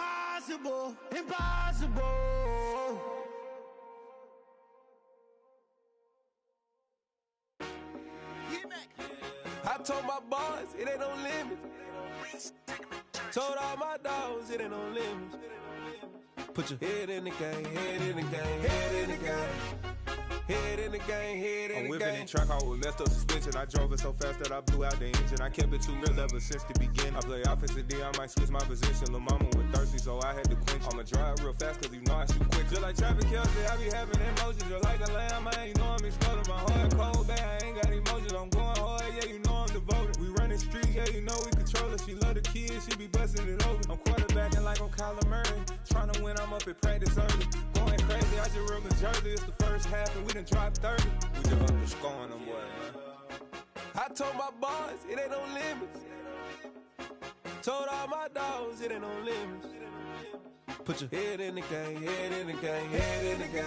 Impossible, impossible. I told my boys it ain't no limits. Told all my dogs it ain't no limits. Put your head in the game, head in the game, head in the game. Head in the game, head in the game. I'm whipping in track out with messed up suspension. I drove it so fast that I blew out the engine. I kept it too real ever since the beginning. I play offensive D, I might switch my position. Lil' mama was thirsty, so I had to quench. I'ma drive real fast, cause you know I shoot quick. Just like traffic Kelsey, I be having emotions. Just like a lamb, man, you know I'm exploding. My heart cold, bad, I ain't got emotions. I'm going hard, yeah, you know I'm devoted. We running streets, yeah, you know we control it. She love the kids, she be busting it over. I'm quarterbacking like I'm Kyler Murray. Trying to win, I'm up at practice early. Going crazy, I just real the jersey. It's the first half and we done dropped 30. We just up to scoring them, boy, man. I told my boys it ain't no limits. Told all my dogs it ain't no limits. Put your head in the game, head in the game, head in the game.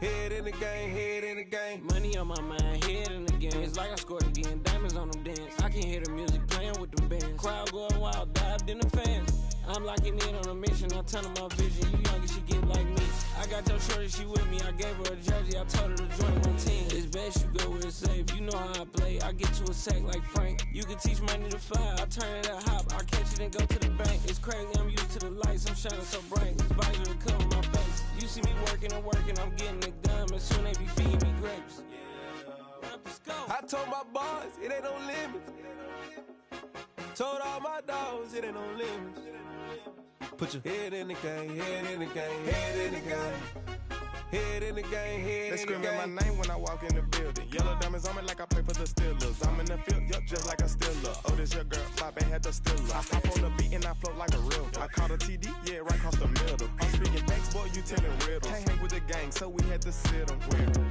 Head in the game, head in the game. Money on my mind, head in the game. It's like I scored again, diamonds on them dance. I can hear the music playing with them bands. Crowd going wild, dived in the fans. I'm locking in on a mission, I turn on my vision. You young and she get like me. I got your shorty, she with me. I gave her a jersey, I told her to join my team. It's best you go where it's safe. You know how I play. I get to a sack like Frank. You can teach money to fly. I turn it at hop. I catch it and go to the bank. It's crazy, I'm used to the lights. I'm shining so bright. This visor will cover my face. You see me working and working. I'm getting it done. And soon they be feeding me grapes. Run up the scope. I told my boys it ain't no limits. Told all my dogs it ain't no limits. Put your head in the game, head in the game, head in the game. Head in the game, head in the game. They screaming my name when I walk in the building. Yellow diamonds on me like I play for the Steelers. I'm in the field, yup, just like a Steeler. Oh, this your girl, my band had the Steeler. I hop on the beat and I float like a real. I caught a TD, yeah, right across the middle. I'm speaking thanks, boy, you telling riddles. Can't hang with the gang, so we had to sit them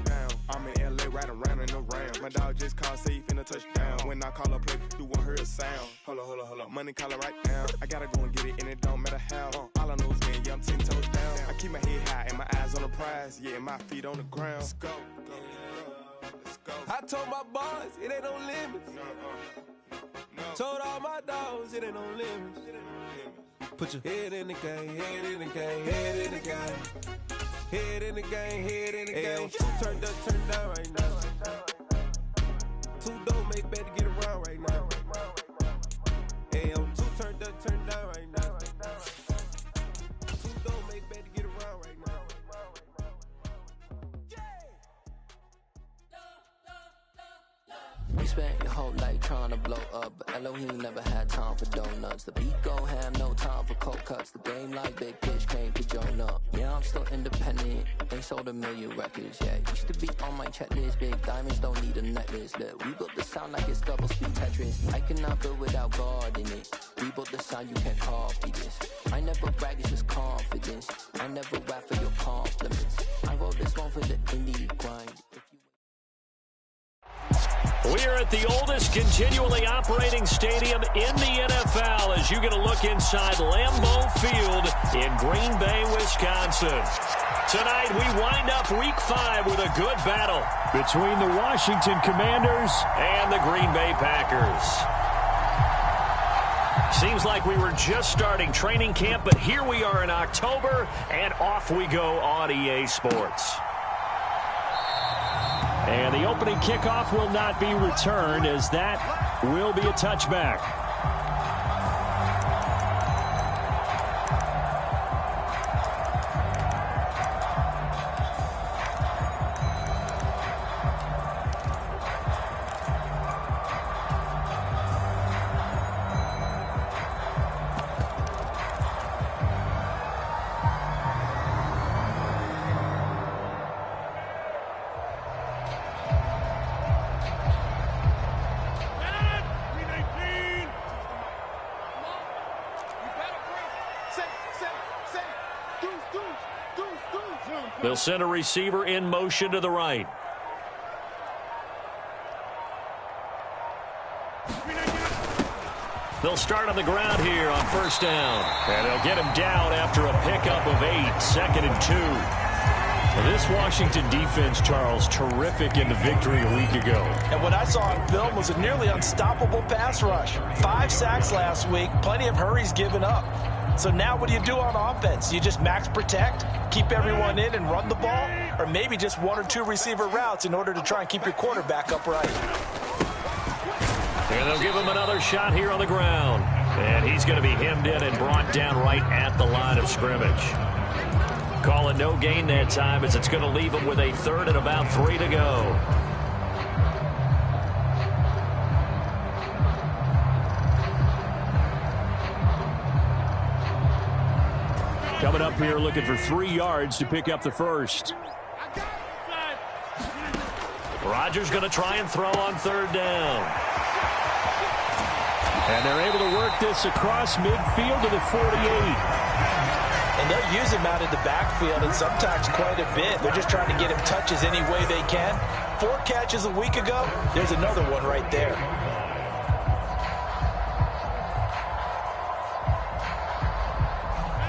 down. I'm in LA, riding around in the ram. My dog just called, say he finna touchdown. When I call a play, you won't hear a sound. Hold up, money call it right down. I gotta go and get it, and it don't matter how. All I know is getting, yeah, I'm 10 toes down. I keep my head high and my eyes on the prize. Yeah, and my feet on the ground. Let's go. Let's go. I told my boys it ain't no limits. No. Told all my dogs it ain't no limits. Put your head in the game, head in the game, head in the game. Head in the game, head in the game. Turned up, turned down right now. Two dope make better get around right now. Hey, I'm two turned up, turned down right now. Two dope make better get around right now. We spent your whole life trying to blow up, but Elohim never had time for donuts. The beat go ham, no time for cold cuts. The game like Big Pitch came to join up. Yeah, I'm still independent, ain't sold a million records yet. Used to be on my checklist, big diamonds don't need a necklace. Look, we built the sound like it's double speed Tetris. I cannot build without God in it. We built the sound, you can't copy this. I never brag, it's just confidence. I never rap for your compliments. I wrote this one for the indie grind. We're at the oldest continually operating stadium in the NFL as you get a look inside Lambeau Field in Green Bay, Wisconsin. Tonight we wind up Week 5 with a good battle between the Washington Commanders and the Green Bay Packers. Seems like we were just starting training camp, but here we are in October, and off we go on EA Sports. And the opening kickoff will not be returned, as that will be a touchback. They'll send a receiver in motion to the right. They'll start on the ground here on first down. And they'll get him down after a pickup of 8, 2nd and 2. Well, this Washington defense, Charles, terrific in the victory a week ago. And what I saw on film was a nearly unstoppable pass rush. 5 sacks last week, plenty of hurries given up. So now what do you do on offense? You just max protect, keep everyone in and run the ball, or maybe just one or two receiver routes in order to try and keep your quarterback upright. And they'll give him another shot here on the ground. And he's going to be hemmed in and brought down right at the line of scrimmage. Call it no gain that time as it's going to leave him with a third and about 3 to go. Coming up here looking for 3 yards to pick up the first. Rodgers going to try and throw on third down. And they're able to work this across midfield to the 48. And they'll use him out in the backfield, and sometimes quite a bit. They're just trying to get him touches any way they can. 4 catches a week ago. There's another one right there.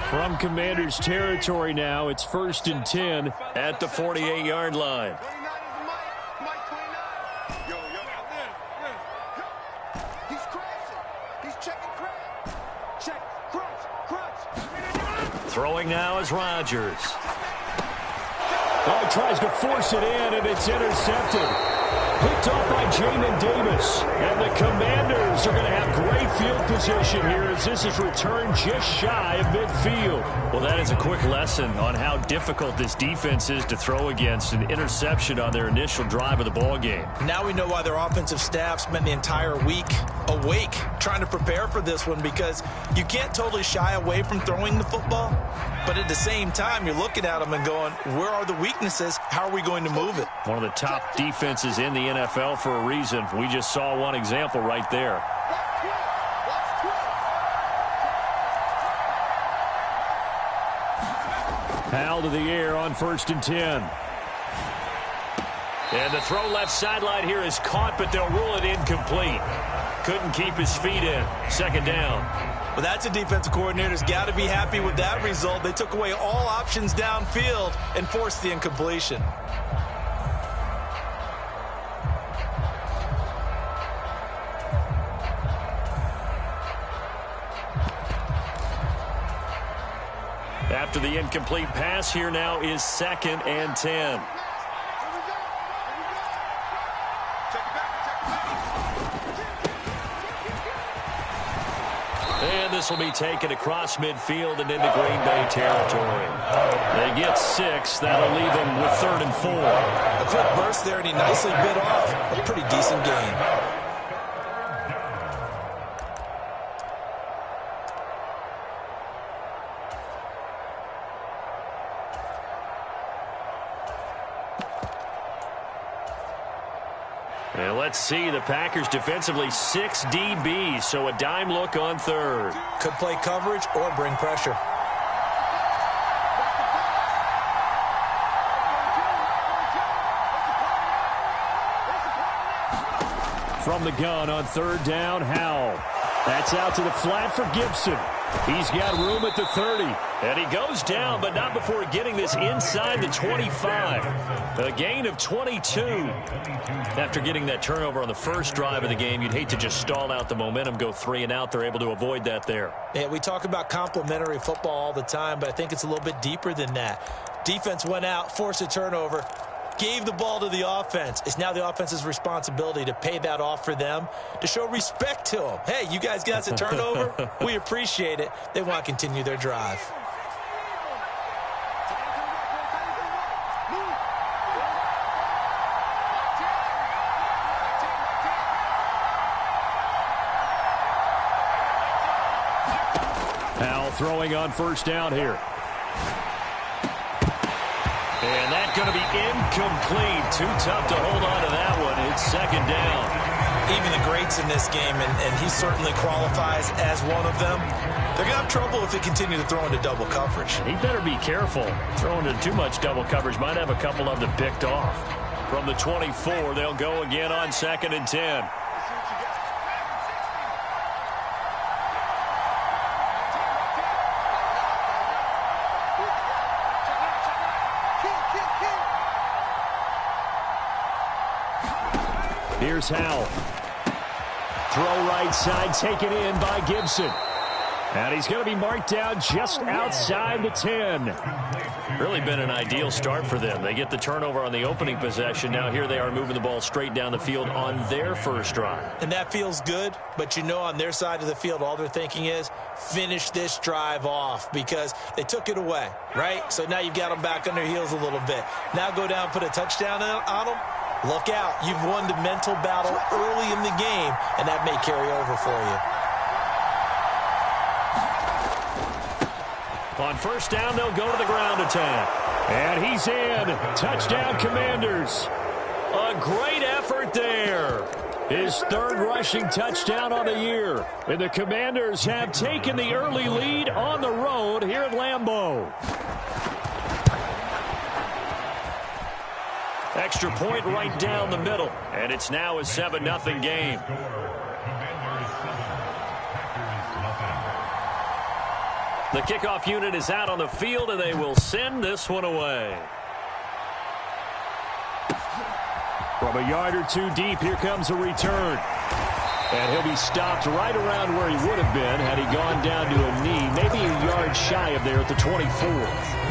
From Commanders territory now, it's 1st and 10 at the 48-yard line. Throwing now is Rodgers. Oh, tries to force it in, and it's intercepted. Picked off by Jamin Davis. And the Commanders are going to have great field position here as this is returned just shy of midfield. Well, that is a quick lesson on how difficult this defense is to throw against. An interception on their initial drive of the ball game. Now we know why their offensive staff spent the entire week awake trying to prepare for this one, because you can't totally shy away from throwing the football. But at the same time, you're looking at them and going, where are the weaknesses? How are we going to move it? One of the top defenses in the NFL for a reason. We just saw one example right there. Howell to the air on 1st and 10. And the throw left sideline here is caught, but they'll rule it incomplete. Couldn't keep his feet in. 2nd down. Well, that's a defensive coordinator's got to be happy with that result. They took away all options downfield and forced the incompletion. After the incomplete pass, here now is 2nd and 10. And this will be taken across midfield and into Green Bay territory. They get 6. That'll leave them with 3rd and 4. A quick burst there, and he nicely bit off a pretty decent gain. And let's see, the Packers defensively 6 DBs, so a dime look on 3rd. Could play coverage or bring pressure. From the gun on 3rd down, Howell. That's out to the flat for Gibson. He's got room at the 30. And he goes down, but not before getting this inside the 25. A gain of 22. After getting that turnover on the first drive of the game, you'd hate to just stall out the momentum, go 3 and out. They're able to avoid that there. Yeah, we talk about complementary football all the time, but I think it's a little bit deeper than that. Defense went out, forced a turnover, gave the ball to the offense. It's now the offense's responsibility to pay that off for them, to show respect to them. Hey, you guys got us a turnover? We appreciate it. They want to continue their drive. Howell throwing on 1st down here. And that's going to be incomplete. Too tough to hold on to that one. It's 2nd down. Even the greats in this game, and he certainly qualifies as one of them, they're going to have trouble if they continue to throw into double coverage. He better be careful. Throwing into too much double coverage might have a couple of them picked off. From the 24, they'll go again on 2nd and 10. Here's Howell. Throw right side, taken in by Gibson. And he's going to be marked down just outside the 10. Really been an ideal start for them. They get the turnover on the opening possession. Now here they are moving the ball straight down the field on their first drive. And that feels good, but you know on their side of the field, all they're thinking is finish this drive off because they took it away, right? So now you've got them back on their heels a little bit. Now go down, put a touchdown on them. Look out. You've won the mental battle early in the game, and that may carry over for you. On first down, they'll go to the ground attack. And he's in. Touchdown, Commanders. A great effort there. His third rushing touchdown on the year. And the Commanders have taken the early lead on the road here at Lambeau. Extra point right down the middle. And it's now a 7-0 game. The kickoff unit is out on the field, and they will send this one away. From a yard or two deep, here comes a return. And he'll be stopped right around where he would have been had he gone down to a knee, maybe a yard shy of there at the 24.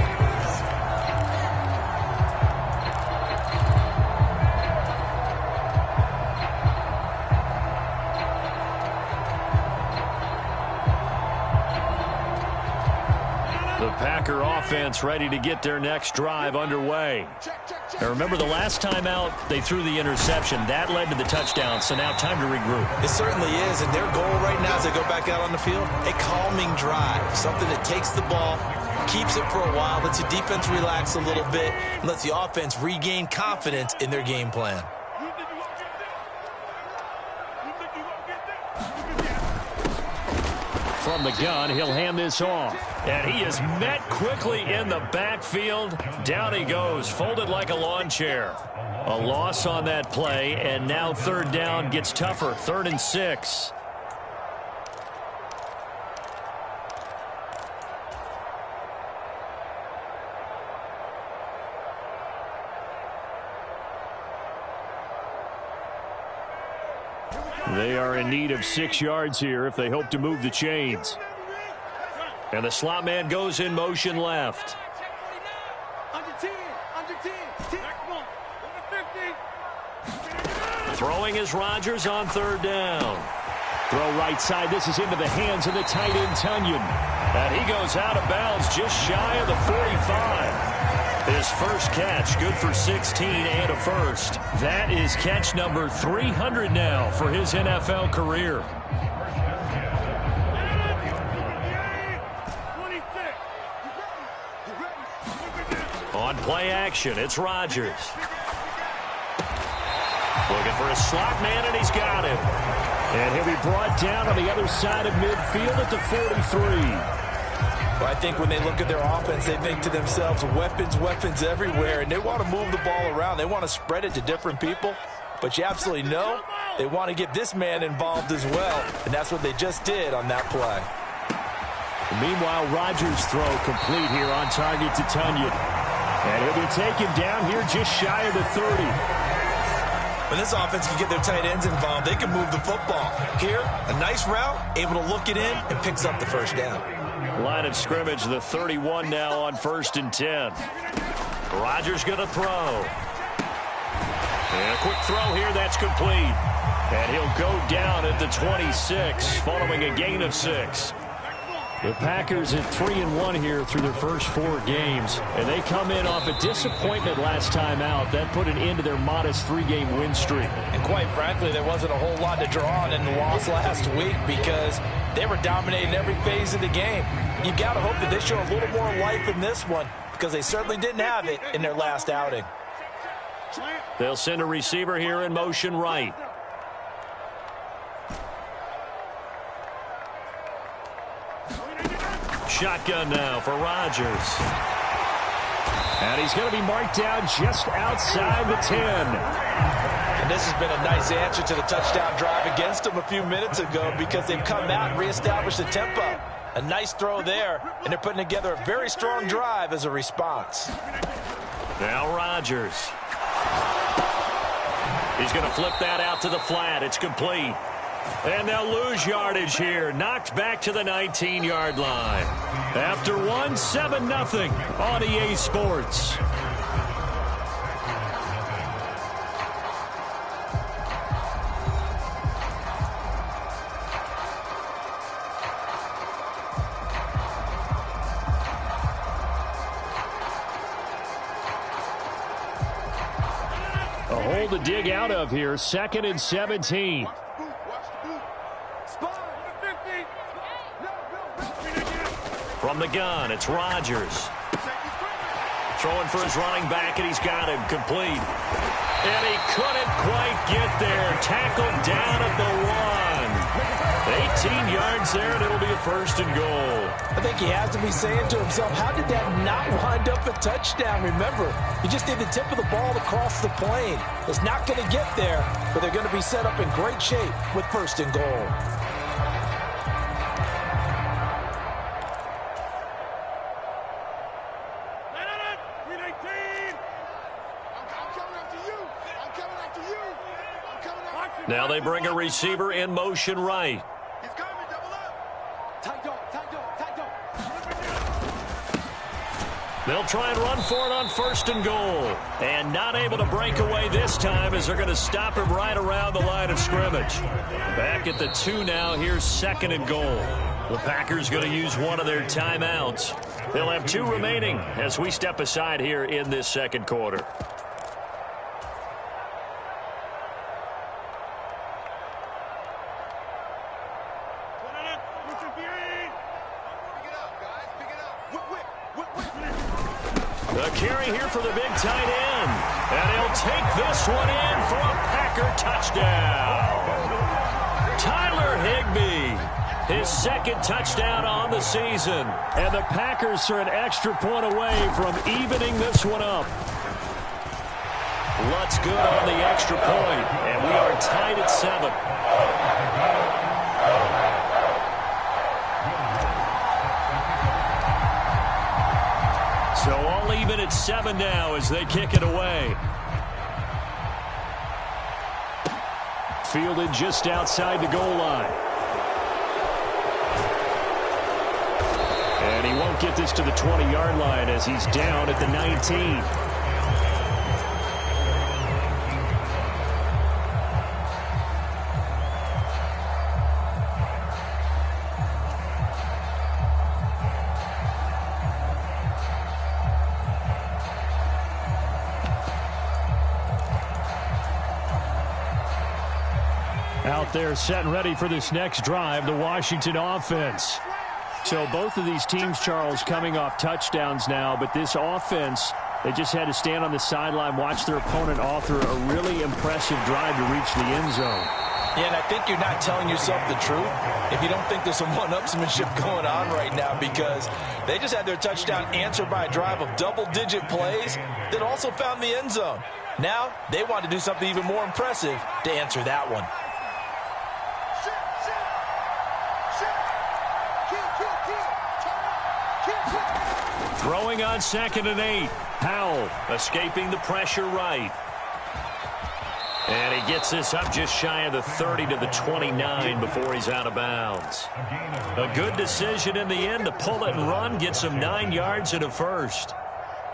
Packer offense ready to get their next drive underway. Now remember, the last time out, they threw the interception. That led to the touchdown, so now time to regroup. It certainly is, and their goal right now as they go back out on the field, a calming drive, something that takes the ball, keeps it for a while, lets the defense relax a little bit, and lets the offense regain confidence in their game plan. From the gun, he'll hand this off. And he is met quickly in the backfield. Down he goes, folded like a lawn chair. A loss on that play, and now third down gets tougher. 3rd and 6. They are in need of 6 yards here if they hope to move the chains. And the slot man goes in motion left. Throwing is Rodgers on 3rd down. Throw right side. This is into the hands of the tight end, Tunyon. And he goes out of bounds just shy of the 45. His first catch, good for 16 and a first. That is catch number 300 now for his NFL career. On play action, it's Rodgers. Looking for a slot man, and he's got him. And he'll be brought down on the other side of midfield at the 43. Well, I think when they look at their offense, they think to themselves, weapons, weapons everywhere, and they want to move the ball around. They want to spread it to different people, but you absolutely know they want to get this man involved as well, and that's what they just did on that play. Meanwhile, Rodgers' throw complete here on target to Tunyon. And he'll be taken down here just shy of the 30. When this offense can get their tight ends involved, they can move the football. Here, a nice route, able to look it in, and picks up the first down. Line of scrimmage, the 31 now on 1st and 10. Rodgers going to throw. And a quick throw here, that's complete. And he'll go down at the 26 following a gain of 6. The Packers at 3-1 here through their first 4 games. And they come in off a disappointment last time out. That put an end to their modest 3-game win streak. And quite frankly, there wasn't a whole lot to draw on in the loss last week because they were dominating every phase of the game. You got to hope that they show a little more life in this one because they certainly didn't have it in their last outing. They'll send a receiver here in motion right. Shotgun now for Rodgers. And he's going to be marked down just outside the 10. And this has been a nice answer to the touchdown drive against them a few minutes ago because they've come out and reestablished the tempo. A nice throw there, and they're putting together a very strong drive as a response. Now Rodgers. He's going to flip that out to the flat. It's complete. And they'll lose yardage here. Knocked back to the 19-yard line. After one, 7-0 on EA Sports. A hole to dig out of here. 2nd and 17. From the gun, it's Rodgers. Throwing for his running back, and he's got him complete. And he couldn't quite get there. Tackled down at the 1. 18 yards there, and it'll be a 1st and goal. I think he has to be saying to himself, how did that not wind up a touchdown? Remember, he just did the tip of the ball across the plane. It's not going to get there, but they're going to be set up in great shape with 1st and goal. Now they bring a receiver in motion right. He's coming, double up. Tight dog. They'll try and run for it on 1st and goal. And not able to break away this time as they're going to stop him right around the line of scrimmage. Back at the 2 now. Here's 2nd and goal. The Packers going to use one of their timeouts. They'll have 2 remaining as we step aside here in this 2nd quarter. The carry here for the big tight end. And he'll take this one in for a Packer touchdown. Tyler Higbee, his 2nd touchdown on the season. And the Packers are an extra point away from evening this one up. Lutz good on the extra point, and we are tied at 7. So all even at 7 now as they kick it away. Fielded just outside the goal line. And he won't get this to the 20-yard line as he's down at the 19. Out there set and ready for this next drive, the Washington offense. So both of these teams, Charles, coming off touchdowns now, but this offense, they just had to stand on the sideline, watch their opponent author a really impressive drive to reach the end zone. Yeah, and I think you're not telling yourself the truth if you don't think there's some one-upsmanship going on right now, because they just had their touchdown answered by a drive of double-digit plays that also found the end zone. Now they want to do something even more impressive to answer that one. Throwing on 2nd and 8. Powell escaping the pressure right. And he gets this up just shy of the 30 to the 29 before he's out of bounds. A good decision in the end to pull it and run, gets him 9 yards and a 1st.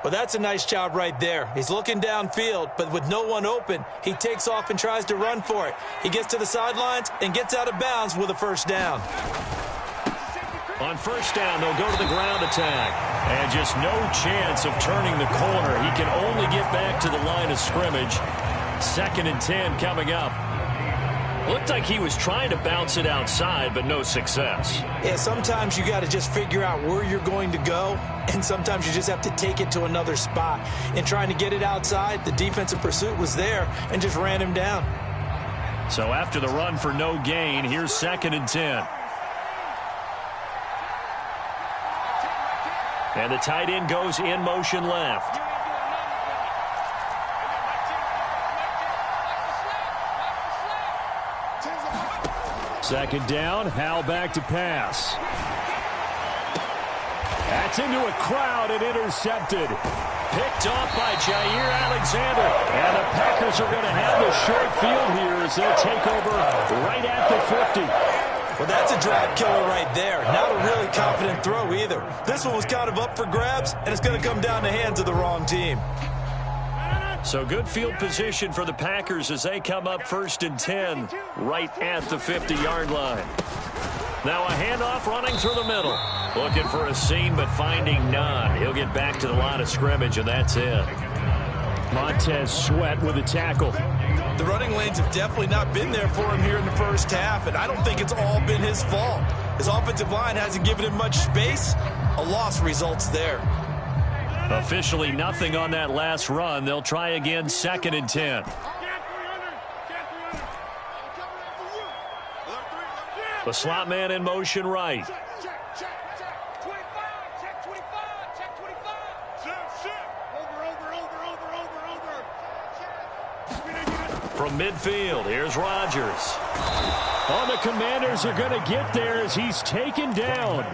Well, that's a nice job right there. He's looking downfield, but with no one open, he takes off and tries to run for it. He gets to the sidelines and gets out of bounds with a 1st down. On 1st down, they'll go to the ground attack. And just no chance of turning the corner. He can only get back to the line of scrimmage. 2nd and 10 coming up. Looked like he was trying to bounce it outside, but no success. Yeah, sometimes you got to just figure out where you're going to go, and sometimes you just have to take it to another spot. In trying to get it outside, the defensive pursuit was there and just ran him down. So after the run for no gain, here's 2nd and 10. And the tight end goes in motion left. Second down, Howell back to pass. That's into a crowd and intercepted. Picked off by Jair Alexander. And the Packers are going to have the short field here as they'll take over right at the 50. Well, that's a drive killer right there. Not a really confident throw either. This one was kind of up for grabs, and it's going to come down the hands of the wrong team. So good field position for the Packers as they come up 1st and 10 right at the 50-yard line. Now a handoff running through the middle. Looking for a seam, but finding none. He'll get back to the line of scrimmage, and that's it. Montez Sweat with a tackle. The running lanes have definitely not been there for him here in the first half, and I don't think it's all been his fault. His offensive line hasn't given him much space. A loss results there. Officially nothing on that last run. They'll try again 2nd and 10. The slot man in motion right. From midfield, here's Rodgers. Oh, the Commanders are going to get there as he's taken down.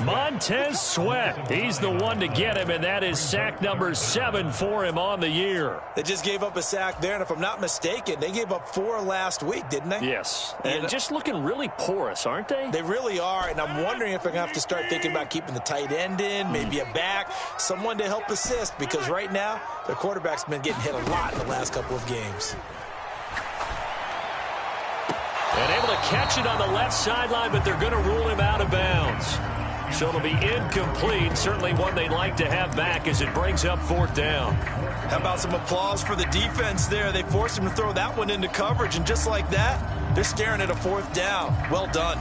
Montez Sweat, he's the one to get him, and that is sack number 7 for him on the year. They just gave up a sack there, and if I'm not mistaken, they gave up 4 last week, didn't they? Yes, and just looking really porous, aren't they? They really are, and I'm wondering if they're going to have to start thinking about keeping the tight end in, maybe a back, someone to help assist, because right now, their quarterback's been getting hit a lot in the last couple of games. And able to catch it on the left sideline, but they're going to rule him out of bounds. So it'll be incomplete. Certainly one they'd like to have back as it brings up 4th down. How about some applause for the defense there? They forced him to throw that one into coverage, and just like that, they're staring at a 4th down. Well done.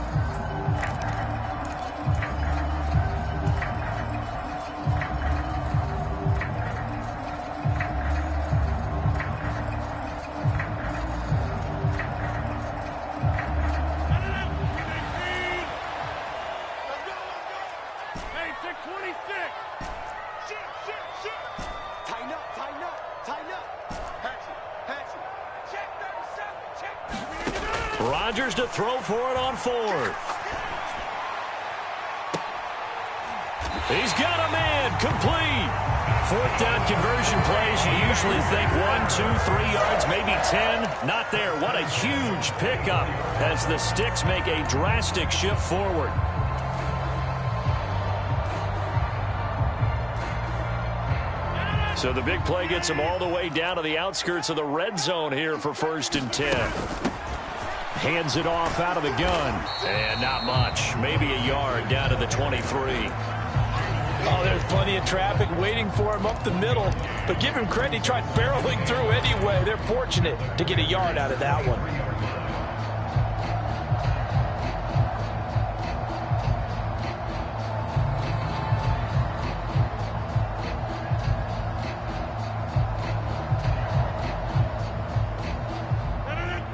Rodgers to throw for it on 4th. He's got a man, complete. 4th down conversion plays, you usually think 1, 2, 3 yards, maybe 10. Not there. What a huge pickup as the Sticks make a drastic shift forward. So the big play gets them all the way down to the outskirts of the red zone here for 1st and 10. Hands it off out of the gun. And not much. Maybe a yard down to the 23. Oh, there's plenty of traffic waiting for him up the middle. But give him credit, he tried barreling through anyway. They're fortunate to get a yard out of that one.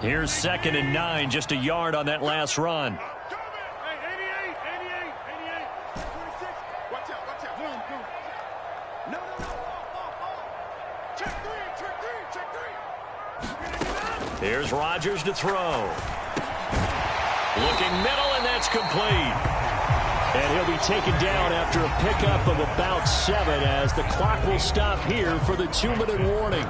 Here's 2nd and 9, just a yard on that last run. Here's Rodgers to throw. Looking middle, and that's complete. And he'll be taken down after a pickup of about 7 as the clock will stop here for the 2-minute warning.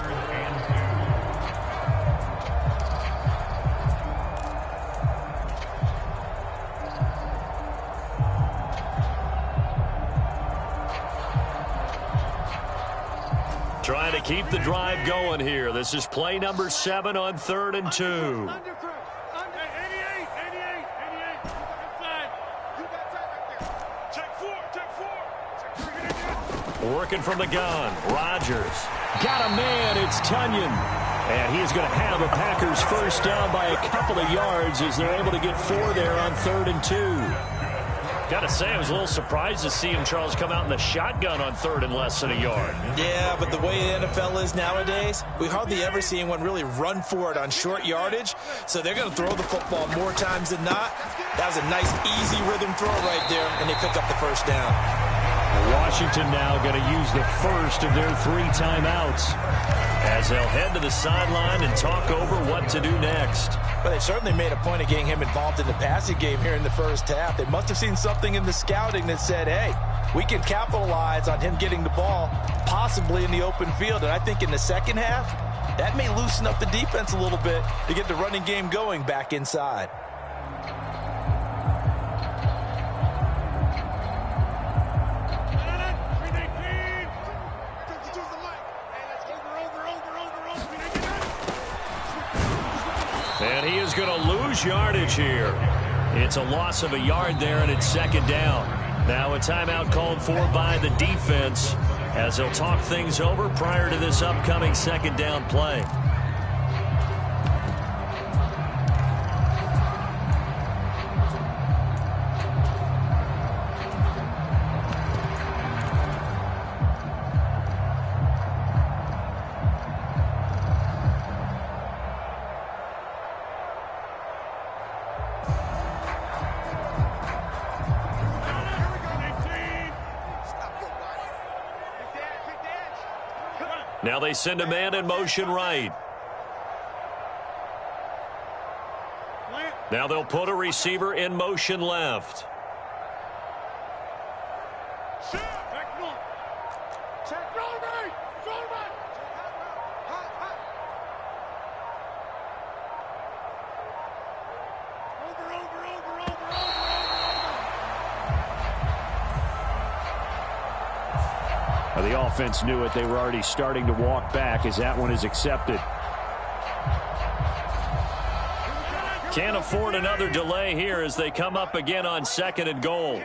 Trying to keep the drive going here. This is play number 7 on 3rd and 2. Working from the gun. Rodgers. Got a man. It's Tunyon. And he is going to have a Packers first down by a couple of yards as they're able to get 4 there on 3rd and 2. Gotta say, I was a little surprised to see him, Charles, come out in the shotgun on 3rd and less than a yard. Yeah, but the way the NFL is nowadays, we hardly ever see anyone really run for it on short yardage. So they're going to throw the football more times than not. That was a nice, easy rhythm throw right there, and they pick up the first down. Washington now going to use the first of their 3 timeouts as they'll head to the sideline and talk over what to do next. Well, they certainly made a point of getting him involved in the passing game here in the first half. They must have seen something in the scouting that said, hey, we can capitalize on him getting the ball possibly in the open field. And I think in the second half, that may loosen up the defense a little bit to get the running game going back inside. And he is going to lose yardage here. It's a loss of a yard there, and it's second down. Now a timeout called for by the defense as they'll talk things over prior to this upcoming second down play. Now they send a man in motion right. Now they'll put a receiver in motion left. The offense knew it. They were already starting to walk back as that one is accepted. Can't afford another delay here as they come up again on second and goal.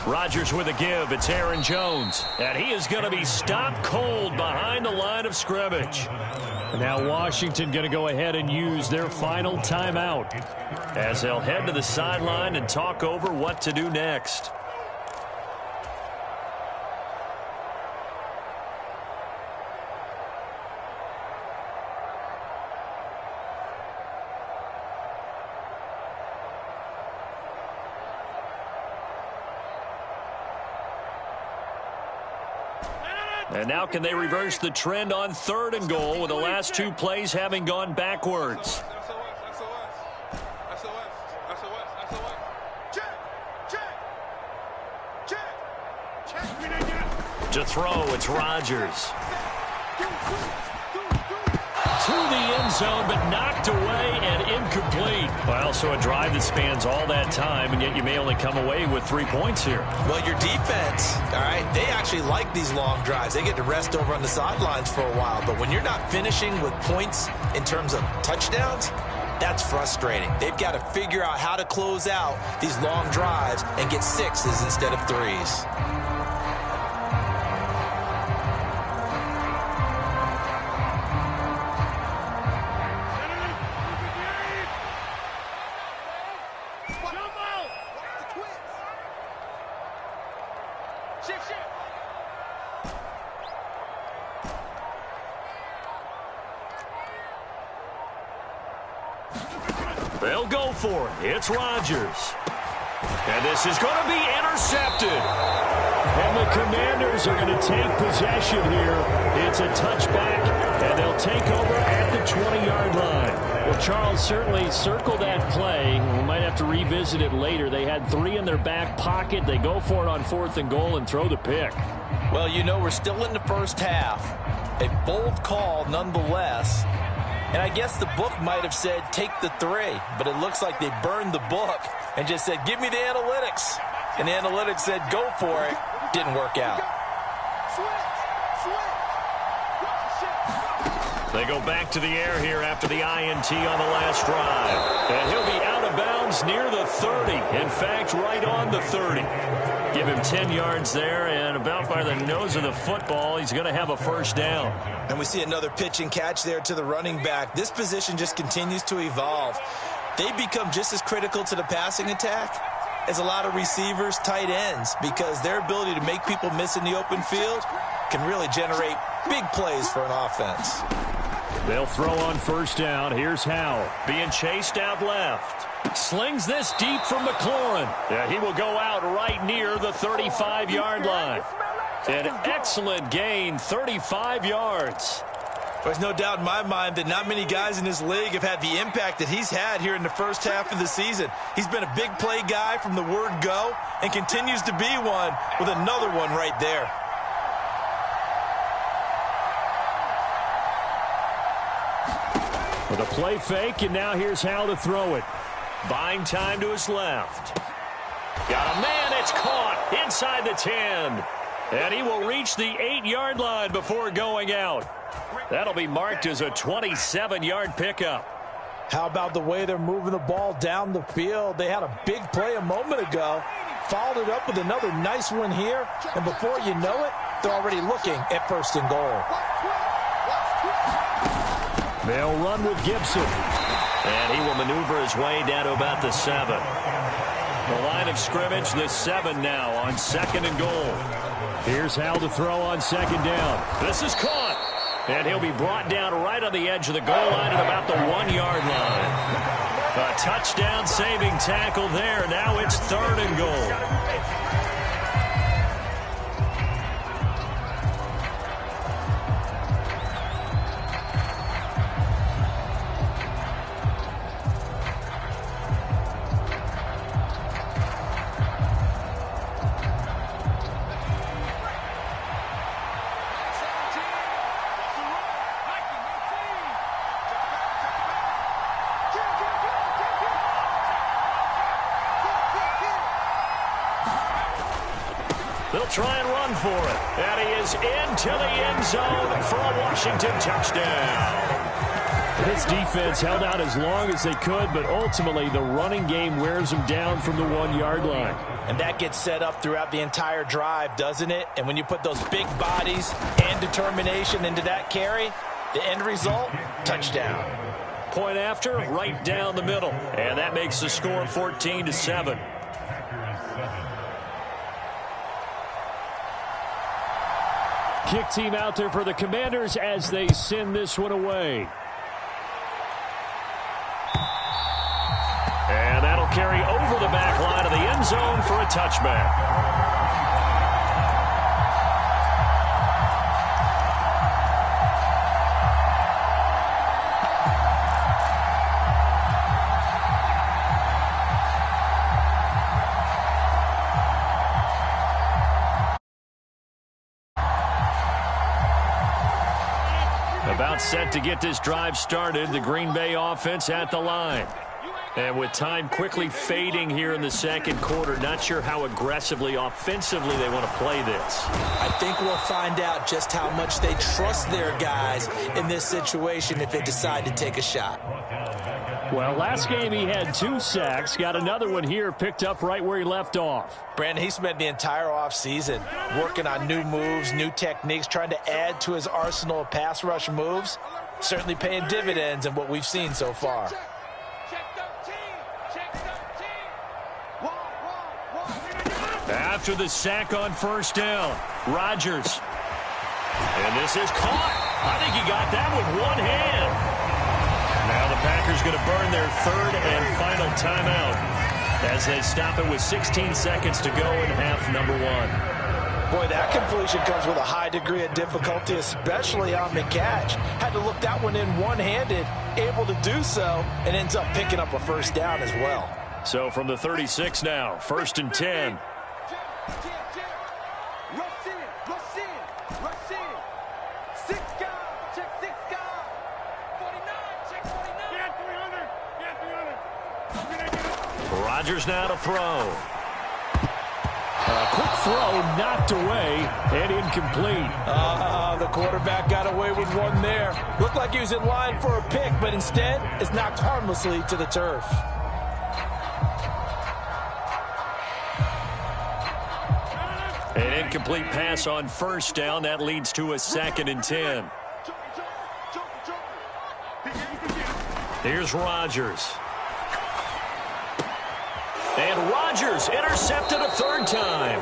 Rodgers with a give. It's Aaron Jones. And he is going to be stopped cold behind the line of scrimmage. And now Washington going to go ahead and use their final timeout as they'll head to the sideline and talk over what to do next. And now can they reverse the trend on third and goal with the last two plays having gone backwards? To throw, it's Rodgers. To the end zone, but knocked away and incomplete. Well, so a drive that spans all that time, and yet you may only come away with 3 points here. Well, your defense, all right, they actually like these long drives. They get to rest over on the sidelines for a while. But when you're not finishing with points in terms of touchdowns, that's frustrating. They've got to figure out how to close out these long drives and get sixes instead of threes. They'll go for it. It's Rodgers. And this is going to be intercepted. And the Commanders are going to take possession here. It's a touchback, and they'll take over at the 20-yard line. Well, Charles, certainly circle that play. We might have to revisit it later. They had 3 in their back pocket. They go for it on fourth and goal and throw the pick. Well, you know, we're still in the first half. A bold call nonetheless. And I guess the book might have said, take the 3. But it looks like they burned the book and just said, give me the analytics. And the analytics said, go for it. Didn't work out. They go back to the air here after the INT on the last drive. And he'll be out of bounds near the 30. In fact, right on the 30. Give him 10 yards there, and about by the nose of the football, he's going to have a first down. And we see another pitch and catch there to the running back. This position just continues to evolve. They become just as critical to the passing attack as a lot of receivers, tight ends, because their ability to make people miss in the open field can really generate big plays for an offense. They'll throw on first down. Here's Howell being chased out left. Slings this deep from McLaurin. Yeah, he will go out right near the 35-yard line. An excellent gain, 35 yards. There's no doubt in my mind that not many guys in this league have had the impact that he's had here in the first half of the season. He's been a big play guy from the word go and continues to be one with another one right there. With a play fake, and now here's Hal to throw it. Buying time to his left. Got a man, it's caught inside the 10. And he will reach the 8-yard line before going out. That'll be marked as a 27-yard pickup. How about the way they're moving the ball down the field? They had a big play a moment ago, followed it up with another nice one here, and before you know it, they're already looking at 1st and goal. They'll run with Gibson. And he will maneuver his way down to about the 7. The line of scrimmage, the 7 now on 2nd and goal. Here's Hal to throw on 2nd down. This is caught. And he'll be brought down right on the edge of the goal line at about the 1-yard line. A touchdown saving tackle there. Now it's 3rd and goal. They'll try and run for it. And he is into the end zone for a Washington touchdown. This defense held out as long as they could, but ultimately the running game wears them down from the 1-yard line. And that gets set up throughout the entire drive, doesn't it? And when you put those big bodies and determination into that carry, the end result, touchdown. Point after, right down the middle. And that makes the score 14-7. Kick team out there for the Commanders as they send this one away. And that'll carry over the back line of the end zone for a touchback. About set to get this drive started, the Green Bay offense at the line. And with time quickly fading here in the 2nd quarter, not sure how aggressively, offensively they want to play this. I think we'll find out just how much they trust their guys in this situation if they decide to take a shot. Well, last game he had 2 sacks, got another one here picked up right where he left off. Brandon, he spent the entire offseason working on new moves, new techniques, trying to add to his arsenal of pass rush moves. Certainly paying dividends in what we've seen so far. After the sack on 1st down, Rodgers. And this is caught. I think he got that with one hand. Now the Packers going to burn their 3rd and final timeout as they stop it with 16 seconds to go in half number 1. Boy, that completion comes with a high degree of difficulty, especially on the catch. Had to look that one in one-handed, able to do so, and ends up picking up a 1st down as well. So from the 36 now, 1st and 10. Rodgers now to throw. A quick throw knocked away and incomplete. The quarterback got away with one there. Looked like he was in line for a pick, but instead it's knocked harmlessly to the turf. An incomplete pass on 1st down. That leads to a 2nd and 10. Here's Rodgers. And Rodgers intercepted a 3rd time.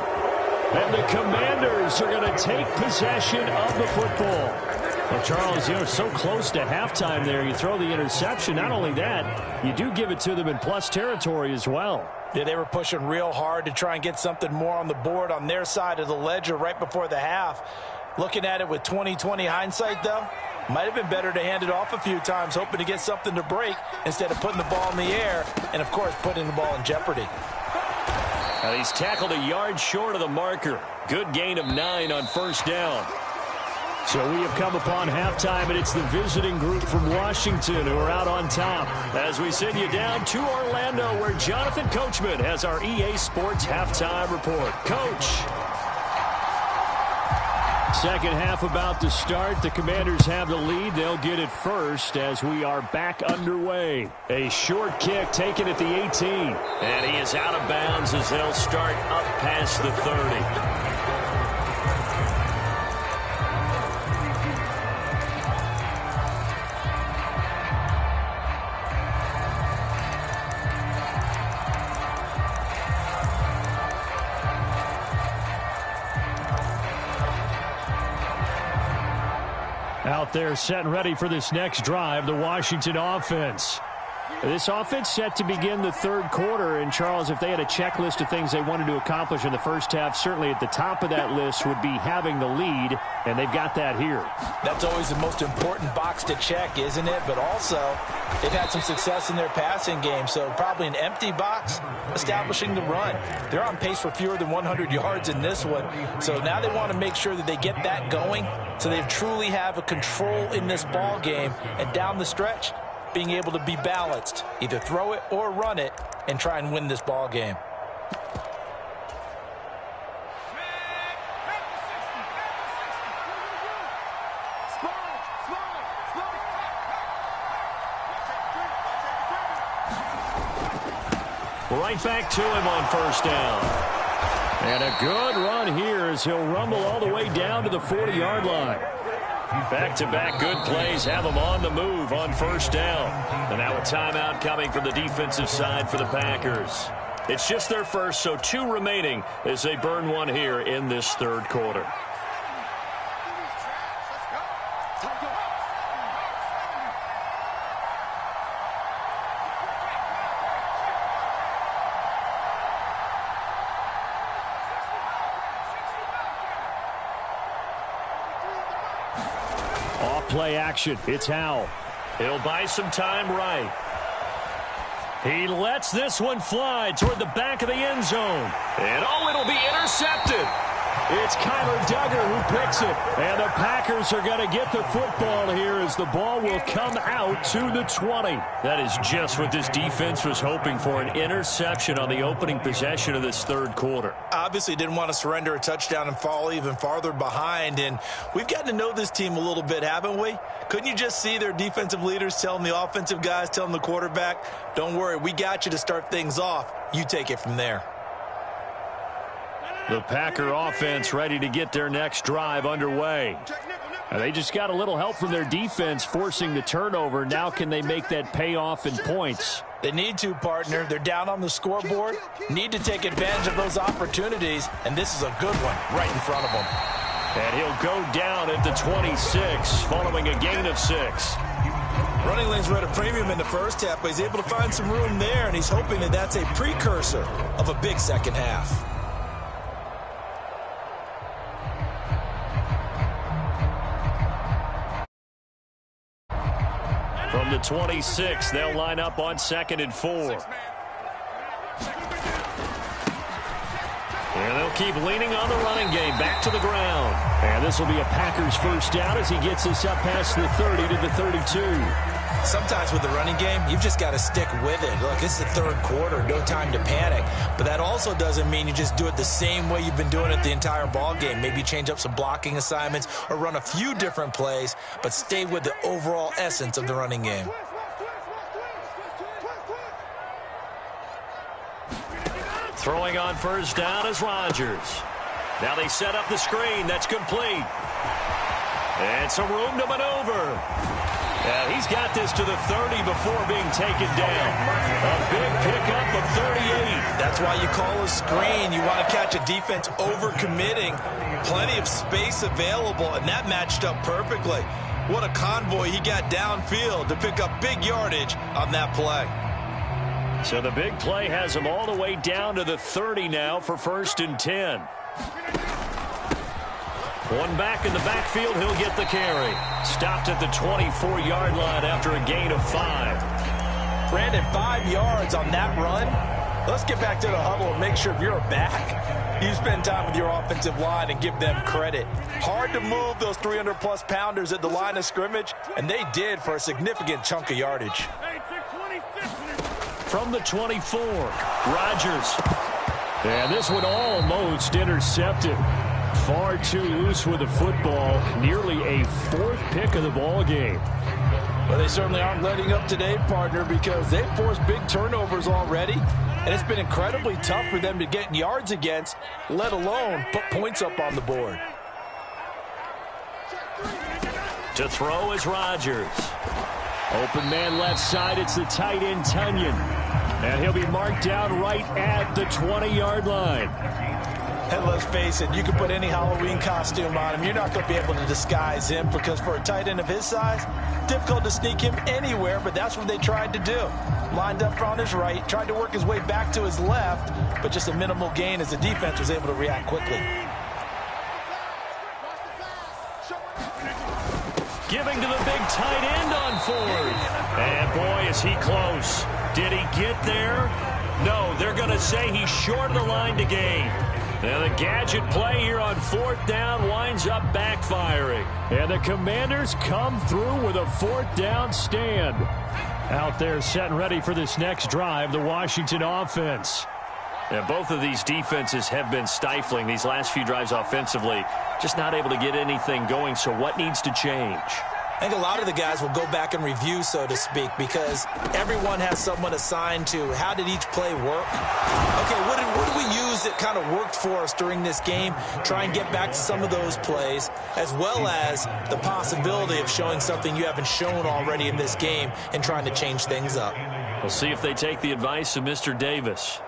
And the Commanders are going to take possession of the football. Well, Charles, you're so close to halftime there. You throw the interception. Not only that, you do give it to them in plus territory as well. Yeah, they were pushing real hard to try and get something more on the board on their side of the ledger right before the half. Looking at it with 20/20 hindsight, though, Might have been better to hand it off a few times, hoping to get something to break instead of putting the ball in the air and, of course, putting the ball in jeopardy. Now he's tackled a yard short of the marker. Good gain of 9 on first down. So we have come upon halftime, and it's the visiting group from Washington who are out on top. As we send you down to Orlando, where Jonathan Coachman has our EA Sports halftime report. Coach. Second half about to start. The Commanders have the lead. They'll get it first as we are back underway. A short kick taken at the 18. And he is out of bounds as they'll start up past the 30. Out there set and ready for this next drive, the Washington offense. This offense set to begin the third quarter. And, Charles, if they had a checklist of things they wanted to accomplish in the first half, certainly at the top of that list would be having the lead, and they've got that here. That's always the most important box to check, isn't it? But also, they've had some success in their passing game, so probably an empty box establishing the run. They're on pace for fewer than 100 yards in this one, so now they want to make sure that they get that going so they truly have a control in this ball game, and down the stretch, being able to be balanced, either throw it or run it, and try and win this ball game. Right back to him on first down. And a good run here as he'll rumble all the way down to the 40-yard line. Back-to-back good plays have them on the move on first down. And now a timeout coming from the defensive side for the Packers. It's just their first, so 2 remaining as they burn one here in this third quarter. Play action. It's Howell. He'll buy some time right. He lets this one fly toward the back of the end zone. And it'll be intercepted. It's Kyler Duggar who picks it. And the Packers are going to get the football here as the ball will come out to the 20. That is just what this defense was hoping for, an interception on the opening possession of this third quarter. Obviously didn't want to surrender a touchdown and fall even farther behind. And we've gotten to know this team a little bit, haven't we? Couldn't you just see their defensive leaders telling the offensive guys, telling the quarterback, don't worry, we got you to start things off. You take it from there. The Packer offense ready to get their next drive underway. And they just got a little help from their defense forcing the turnover. Now can they make that pay off in points? They need to, partner. They're down on the scoreboard. Need to take advantage of those opportunities. And this is a good one right in front of them. And he'll go down at the 26 following a gain of 6. Running lanes were at a premium in the first half, but he's able to find some room there, and he's hoping that that's a precursor of a big second half. From the 26, they'll line up on 2nd and 4. And they'll keep leaning on the running game back to the ground. And this will be a Packers first down as he gets us up past the 30 to the 32. Sometimes with the running game, you've just got to stick with it. Look, this is the third quarter, no time to panic. But that also doesn't mean you just do it the same way you've been doing it the entire ball game. Maybe change up some blocking assignments or run a few different plays, but stay with the overall essence of the running game. Throwing on first down is Rodgers. Now they set up the screen. That's complete. And some room to maneuver. He's got this to the 30 before being taken down. A big pickup of 38. That's why you call a screen. You want to catch a defense over-committing. Plenty of space available, and that matched up perfectly. What a convoy he got downfield to pick up big yardage on that play. So the big play has him all the way down to the 30 now for 1st and 10. One back in the backfield, he'll get the carry. Stopped at the 24-yard line after a gain of 5. Brandon, 5 yards on that run. Let's get back to the huddle and make sure if you're a back, you spend time with your offensive line and give them credit. Hard to move those 300-plus pounders at the line of scrimmage, and they did for a significant chunk of yardage. From the 24, Rodgers. And this one almost intercepted. Far too loose with the football. Nearly a 4th pick of the ball game. Well, they certainly aren't letting up today, partner, because they've forced big turnovers already, and it's been incredibly tough for them to get yards against, let alone put points up on the board. To throw is Rodgers. Open man left side, it's the tight end, Tunyon. And he'll be marked down right at the 20-yard line. And let's face it, you can put any Halloween costume on him. You're not going to be able to disguise him because for a tight end of his size, difficult to sneak him anywhere, but that's what they tried to do. Lined up on his right, tried to work his way back to his left, but just a minimal gain as the defense was able to react quickly. Giving to the big tight end on 4th. And boy, is he close. Did he get there? No, they're going to say he's short of the line to gain. And the gadget play here on 4th down winds up backfiring. And the Commanders come through with a 4th down stand. Out there set and ready for this next drive, the Washington offense. And both of these defenses have been stifling these last few drives offensively. Just not able to get anything going, so what needs to change? I think a lot of the guys will go back and review, so to speak, because everyone has someone assigned to how did each play work. Okay, what did we use that kind of worked for us during this game? Try and get back to some of those plays, as well as the possibility of showing something you haven't shown already in this game and trying to change things up. We'll see if they take the advice of Mr. Davis.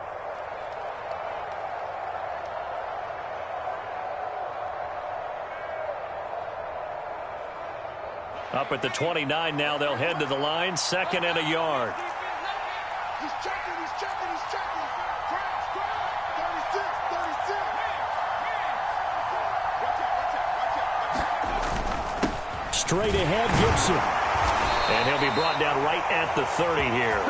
Up at the 29 now, they'll head to the line, 2nd and a yard. He's checking, he's checking, he's checking. Crash, 36, 36. Straight ahead, Gibson. And he'll be brought down right at the 30 here.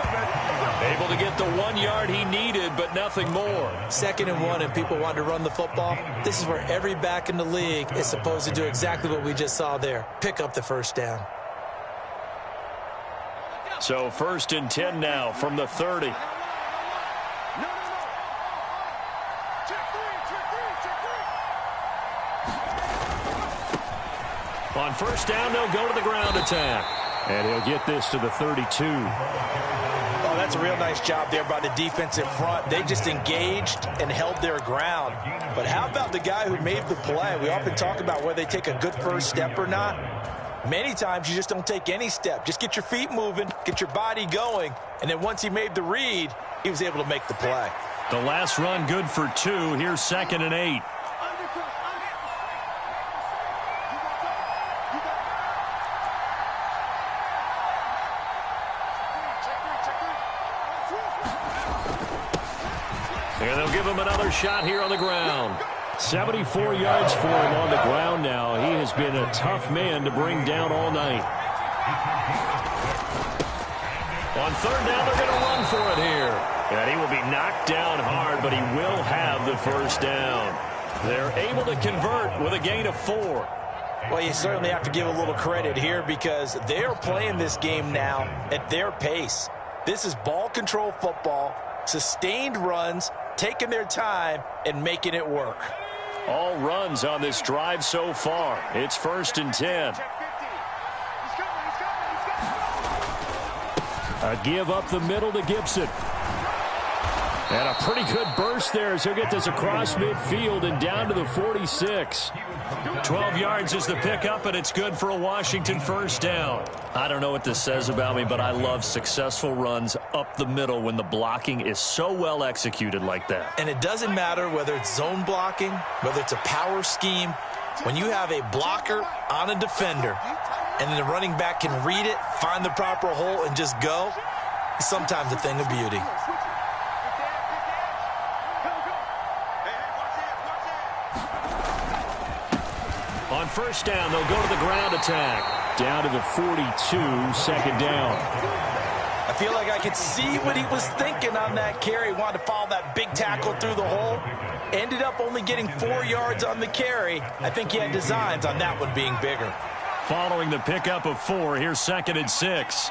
Able to get the 1 yard he needed, but nothing more. 2nd and 1, and people want to run the football. This is where every back in the league is supposed to do exactly what we just saw there. Pick up the 1st down. So 1st and 10 now from the 30. Check 3, check 3. On 1st down, they'll go to the ground attack. And he'll get this to the 32. Oh, that's a real nice job there by the defensive front. They just engaged and held their ground. But how about the guy who made the play? We often talk about whether they take a good first step or not. Many times you just don't take any step. Just get your feet moving, get your body going, and then once he made the read, he was able to make the play. The last run good for 2. Here's 2nd and 8. And they'll give him another shot here on the ground. 74 yards for him on the ground now. He has been a tough man to bring down all night. On 3rd down, they're going to run for it here. And he will be knocked down hard, but he will have the 1st down. They're able to convert with a gain of 4. Well, you certainly have to give a little credit here because they are playing this game now at their pace. This is ball control football, sustained runs, taking their time and making it work. All runs on this drive so far. It's 1st and 10. A give up the middle to Gibson. And a pretty good burst there as he'll get this across midfield and down to the 46. 12 yards is the pickup, and it's good for a Washington 1st down. I don't know what this says about me, but I love successful runs up the middle when the blocking is so well executed like that. And it doesn't matter whether it's zone blocking, whether it's a power scheme. When you have a blocker on a defender and then the running back can read it, find the proper hole, and just go, it's sometimes a thing of beauty. On first down, they'll go to the ground attack. Down to the 42, second down. I feel like I could see what he was thinking on that carry. Wanted to follow that big tackle through the hole. Ended up only getting 4 yards on the carry. I think he had designs on that one being bigger. Following the pickup of 4, here's 2nd and 6.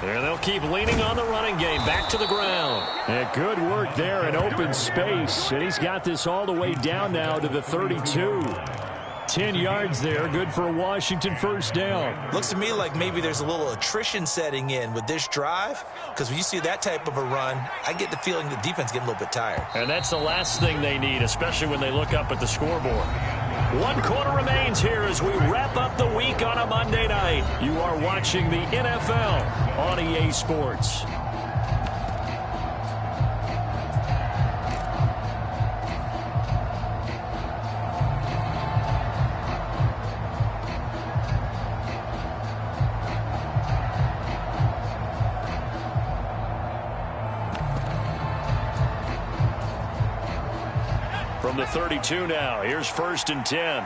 And they'll keep leaning on the running game. Back to the ground. And good work there in open space. And he's got this all the way down now to the 32. 10 yards there. Good for a Washington first down. Looks to me like maybe there's a little attrition setting in with this drive. Because when you see that type of a run, I get the feeling the defense getting a little bit tired. And that's the last thing they need, especially when they look up at the scoreboard. 1 quarter remains here as we wrap up the week on a Monday night. You are watching the NFL on EA Sports. From the 32 now, here's 1st and 10.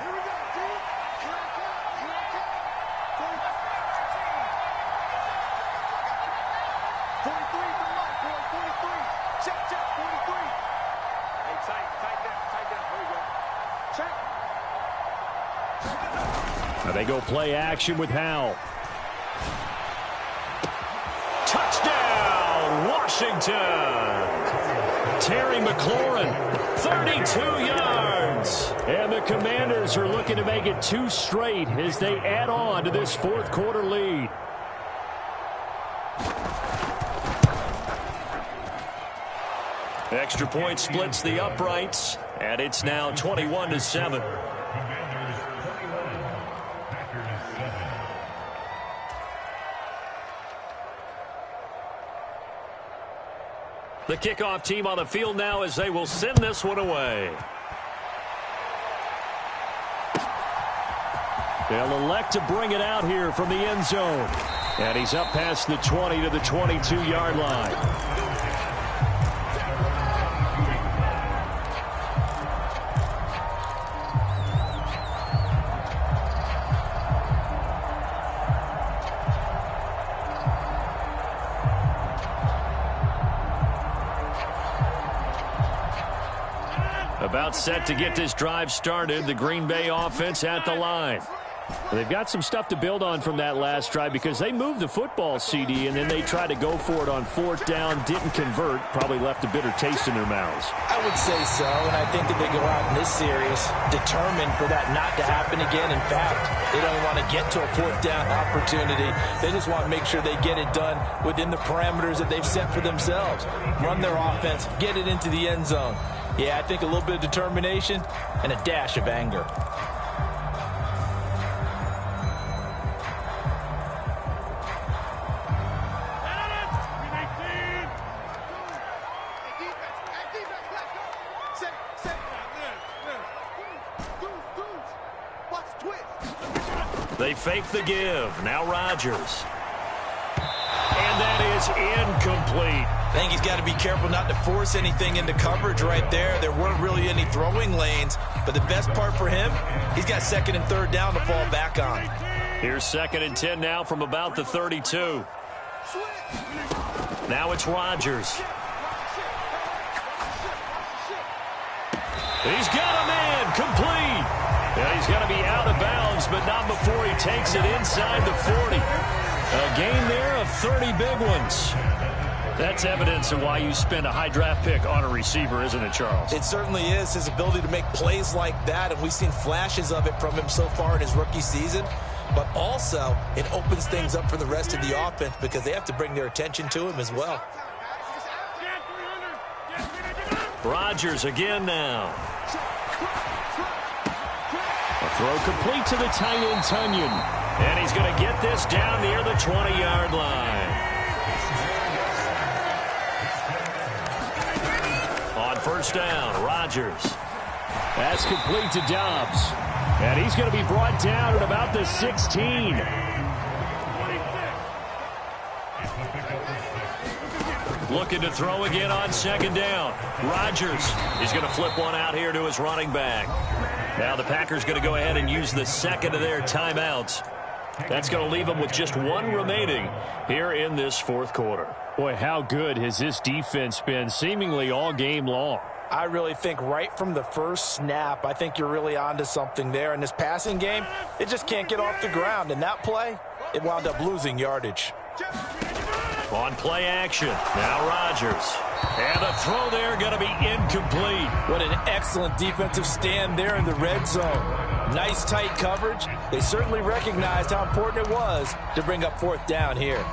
Now they go play action with Howell. Touchdown, Washington! Terry McLaurin, 32 yards. And the Commanders are looking to make it 2 straight as they add on to this 4th quarter lead. Extra point splits the uprights, and it's now 21-7. The kickoff team on the field now as they will send this one away. They'll elect to bring it out here from the end zone. And he's up past the 20 to the 22-yard line. About set to get this drive started. The Green Bay offense at the line. They've got some stuff to build on from that last drive because they moved the football, CD, and then they tried to go for it on 4th down, didn't convert, probably left a bitter taste in their mouths. I would say so, and I think that they go out in this series determined for that not to happen again. In fact, they don't want to get to a 4th down opportunity. They just want to make sure they get it done within the parameters that they've set for themselves. Run their offense, get it into the end zone. Yeah, I think a little bit of determination and a dash of anger. They fake the give. Now Rodgers. And that is incomplete. I think he's got to be careful not to force anything into coverage right there. There weren't really any throwing lanes, but the best part for him, he's got 2nd and 3rd down to fall back on. Here's 2nd and 10 now from about the 32. Now it's Rodgers. He's got a man complete. And he's going to be out of bounds, but not before he takes it inside the 40. A gain there of 30 big ones. That's evidence of why you spend a high draft pick on a receiver, isn't it, Charles? It certainly is. His ability to make plays like that, and we've seen flashes of it from him so far in his rookie season. But also, it opens things up for the rest of the offense because they have to bring their attention to him as well. Rodgers again now. A throw complete to the tight end, Tunyon. And he's going to get this down near the 20-yard line. On first down, Rodgers. That's complete to Dobbs. And he's going to be brought down at about the 16. Looking to throw again on 2nd down. Rodgers is going to flip one out here to his running back. Now the Packers going to go ahead and use the second of their timeouts. That's going to leave them with just one remaining here in this fourth quarter. Boy, how good has this defense been seemingly all game long? I really think right from the first snap, I think you're really onto something there. In this passing game, it just can't get off the ground. In that play, it wound up losing yardage. On play action, now Rodgers. And the throw there going to be incomplete. What an excellent defensive stand there in the red zone. Nice tight coverage. They certainly recognized how important it was to bring up fourth down here.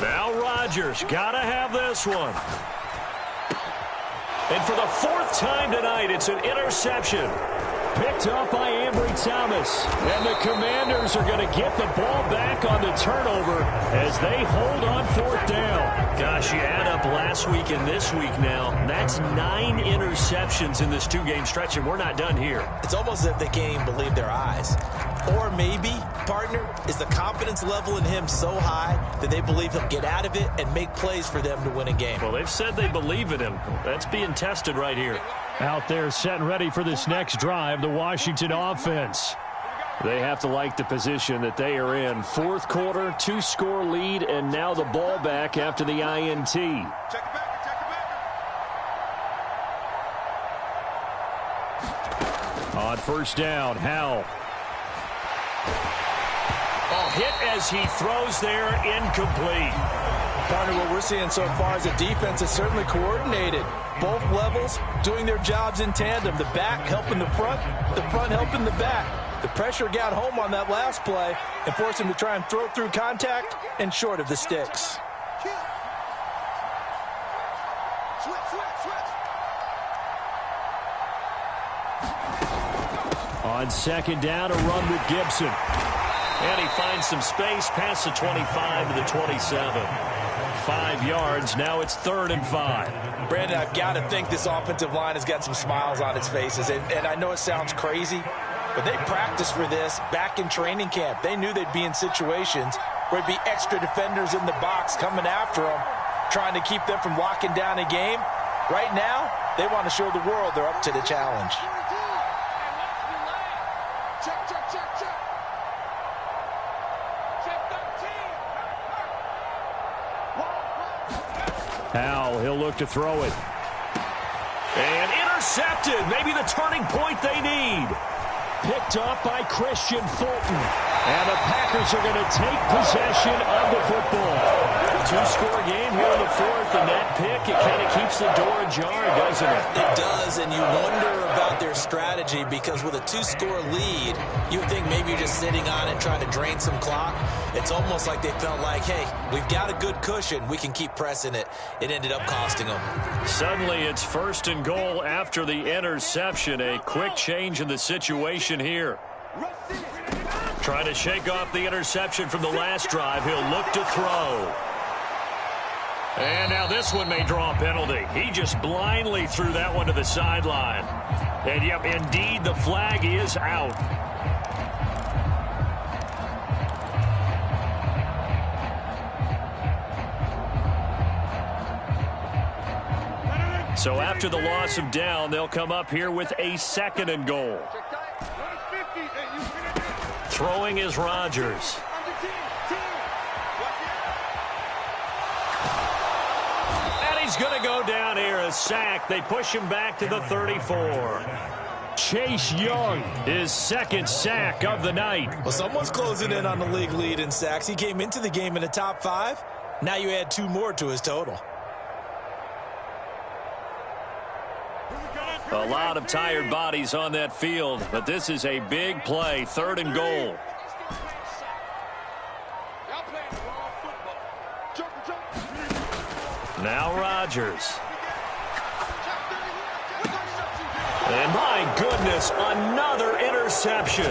Now Rodgers, gotta have this one. And for the fourth time tonight, it's an interception. Picked up by Ambry Thomas. And the Commanders are going to get the ball back on the turnover as they hold on fourth down. Gosh, you add up last week and this week now. That's 9 interceptions in this two-game stretch, and we're not done here. It's almost as if they can't even believe their eyes. Or maybe, partner, is the confidence level in him so high that they believe he'll get out of it and make plays for them to win a game. Well, they've said they believe in him. That's being tested right here. Out there set and ready for this next drive, the Washington offense. They have to like the position that they are in. Fourth quarter, 2-score lead, and now the ball back after the INT. On first down, Howell. Oh, hit as he throws there, incomplete. Partner, what we're seeing so far is a defense that's certainly coordinated. Both levels doing their jobs in tandem. The back helping the front helping the back. The pressure got home on that last play and forced him to try and throw through contact and short of the sticks. On second down, a run with Gibson. And he finds some space past the 25 to the 27. 5 yards. Now it's 3rd and 5. Brandon, I've got to think this offensive line has got some smiles on its faces. And I know it sounds crazy, but they practiced for this back in training camp. They knew they'd be in situations where it'd be extra defenders in the box coming after them, trying to keep them from locking down a game. Right now, they want to show the world they're up to the challenge. Howell, he'll look to throw it. And intercepted. Maybe the turning point they need. Picked up by Christian Fulton. And the Packers are going to take possession of the football. 2-score game here in the fourth, and that pick, it kind of keeps the door ajar, doesn't it? It does, and you wonder about their strategy because with a 2-score lead, you would think maybe you're just sitting on it trying to drain some clock. It's almost like they felt like, hey, we've got a good cushion. We can keep pressing it. It ended up costing them. Suddenly, it's 1st and goal after the interception. A quick change in the situation here. Trying to shake off the interception from the last drive. He'll look to throw. And now this one may draw a penalty. He just blindly threw that one to the sideline. And, yep, indeed, the flag is out. So after the loss of down, they'll come up here with a 2nd and goal. Throwing is Rodgers. He's going to go down here, a sack. They push him back to the 34. Chase Young, his 2nd sack of the night. Well, someone's closing in on the league lead in sacks. He came into the game in the top 5. Now you add 2 more to his total. A lot of tired bodies on that field, but this is a big play, 3rd and goal. Now Rodgers. And my goodness, another interception.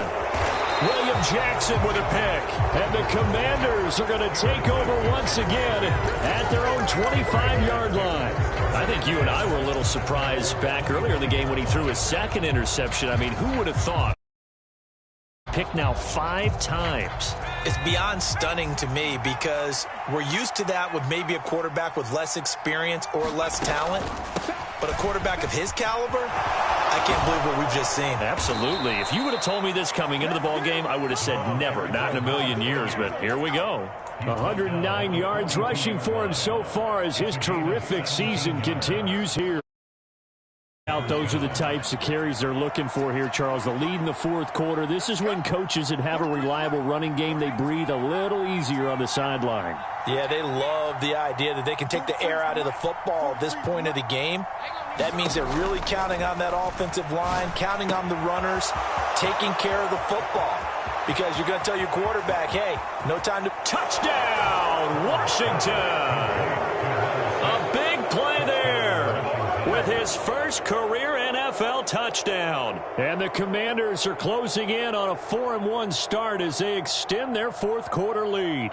William Jackson with a pick. And the Commanders are going to take over once again at their own 25-yard line. I think you and I were a little surprised back earlier in the game when he threw his second interception. I mean, who would have thought? Picked now 5 times. It's beyond stunning to me because we're used to that with maybe a quarterback with less experience or less talent. But a quarterback of his caliber, I can't believe what we've just seen. Absolutely. If you would have told me this coming into the ball game, I would have said never, not in a million years. But here we go. 109 yards rushing for him so far as his terrific season continues here. Those are the types of carries they're looking for here, Charles. The lead in the fourth quarter. This is when coaches that have a reliable running game, they breathe a little easier on the sideline. Yeah, they love the idea that they can take the air out of the football at this point of the game. That means they're really counting on that offensive line, counting on the runners, taking care of the football. Because you're going to tell your quarterback, hey, no time to... Touchdown, Washington! A big play there with his first career NFL touchdown. And the Commanders are closing in on a 4-1 start as they extend their fourth quarter lead.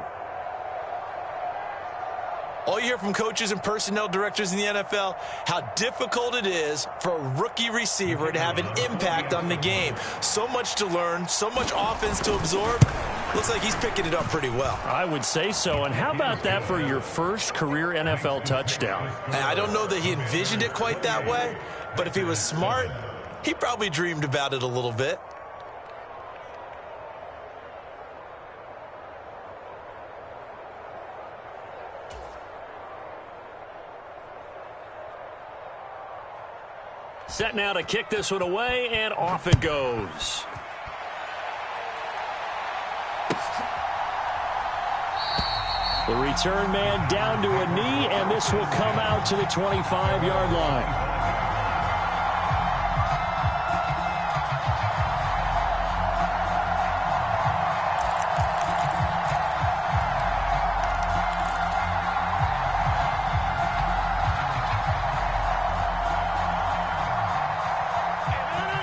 All you hear from coaches and personnel directors in the NFL, how difficult it is for a rookie receiver to have an impact on the game. So much to learn, so much offense to absorb. Looks like he's picking it up pretty well. I would say so. And how about that for your first career NFL touchdown? I don't know that he envisioned it quite that way, but if he was smart, he probably dreamed about it a little bit. Set now to kick this one away, and off it goes. The return man down to a knee, and this will come out to the 25-yard line.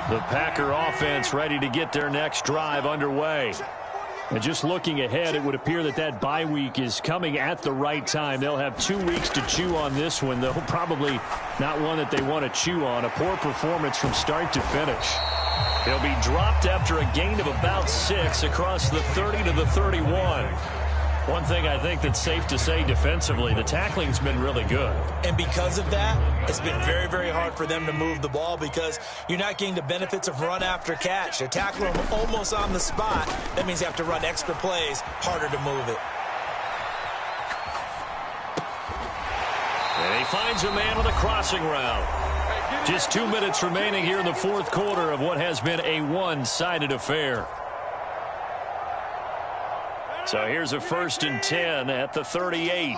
The Packer offense ready to get their next drive underway. And just looking ahead, it would appear that that bye week is coming at the right time. They'll have 2 weeks to chew on this one, though probably not one that they want to chew on. A poor performance from start to finish. He'll be dropped after a gain of about 6 across the 30 to the 31. One thing I think that's safe to say defensively, the tackling's been really good. And because of that, it's been very, very hard for them to move the ball because you're not getting the benefits of run after catch. They're tackling them almost on the spot. That means you have to run extra plays, harder to move it. And he finds a man on the crossing route. Just 2 minutes remaining here in the fourth quarter of what has been a one-sided affair. So here's a 1st and 10 at the 38.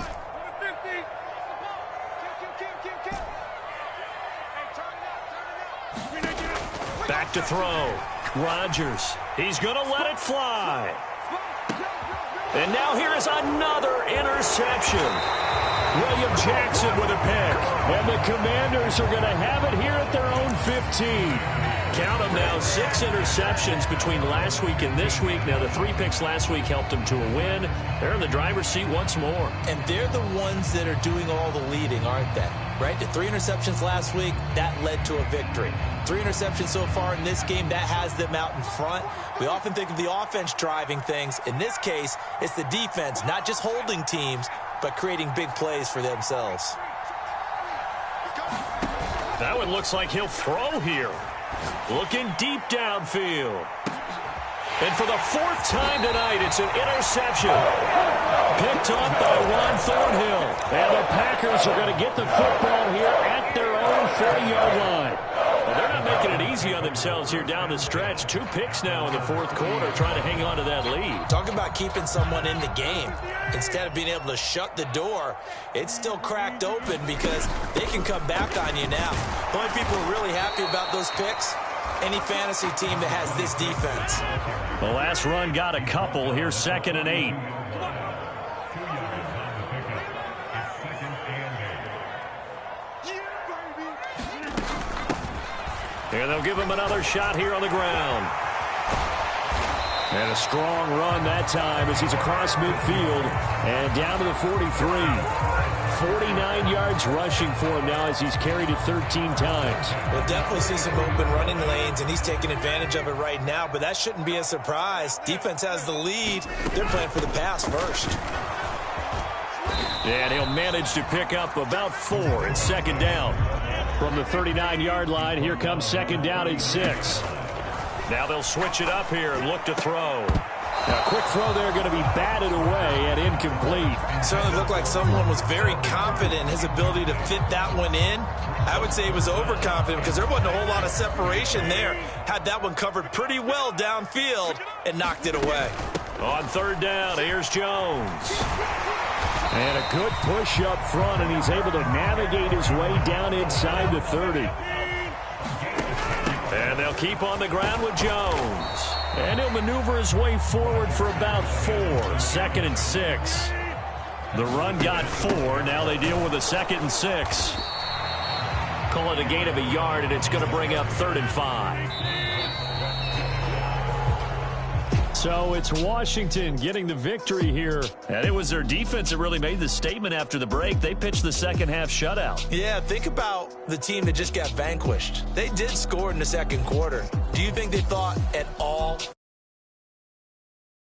Back to throw. Rodgers. He's going to let it fly. And now here is another interception. William Jackson with a pick. And the Commanders are going to have it here at their own 15. Count them now, 6 interceptions between last week and this week. Now, the 3 picks last week helped them to a win. They're in the driver's seat once more. And they're the ones that are doing all the leading, aren't they? Right? The 3 interceptions last week, that led to a victory. 3 interceptions so far in this game, that has them out in front. We often think of the offense driving things. In this case, it's the defense, not just holding teams, but creating big plays for themselves. That one looks like he'll throw here. Looking deep downfield. And for the 4th time tonight, it's an interception. Picked up by Juan Thornhill. And the Packers are going to get the football here at their own 40-yard line. Well, they're not making it easy on themselves here down the stretch. 2 picks now in the fourth quarter trying to hang on to that lead. Talk about keeping someone in the game. Instead of being able to shut the door, it's still cracked open because they can come back on you now. The only people who are really happy about those picks, any fantasy team that has this defense. The last run got a couple. Here's 2nd and 8. And they'll give him another shot here on the ground. And a strong run that time as he's across midfield and down to the 43. 49 yards rushing for him now as he's carried it 13 times. We'll definitely see some open running lanes, and he's taking advantage of it right now, but that shouldn't be a surprise. Defense has the lead. They're playing for the pass first. And he'll manage to pick up about 4 in second down. From the 39-yard line, here comes second down and 6. Now they'll switch it up here and look to throw. Now, a quick throw there going to be batted away and incomplete. Certainly looked like someone was very confident in his ability to fit that one in. I would say he was overconfident because there wasn't a whole lot of separation there. Had that one covered pretty well downfield and knocked it away. On third down, here's Jones. And a good push up front, and he's able to navigate his way down inside the 30. And they'll keep on the ground with Jones. And he'll maneuver his way forward for about 4. Second and 6. The run got 4. Now they deal with a second and 6. Call it a gain of a yard, and it's going to bring up 3rd and 5. So it's Washington getting the victory here. And it was their defense that really made the statement after the break. They pitched the second half shutout. Yeah, think about the team that just got vanquished. They did score in the second quarter. Do you think they thought at all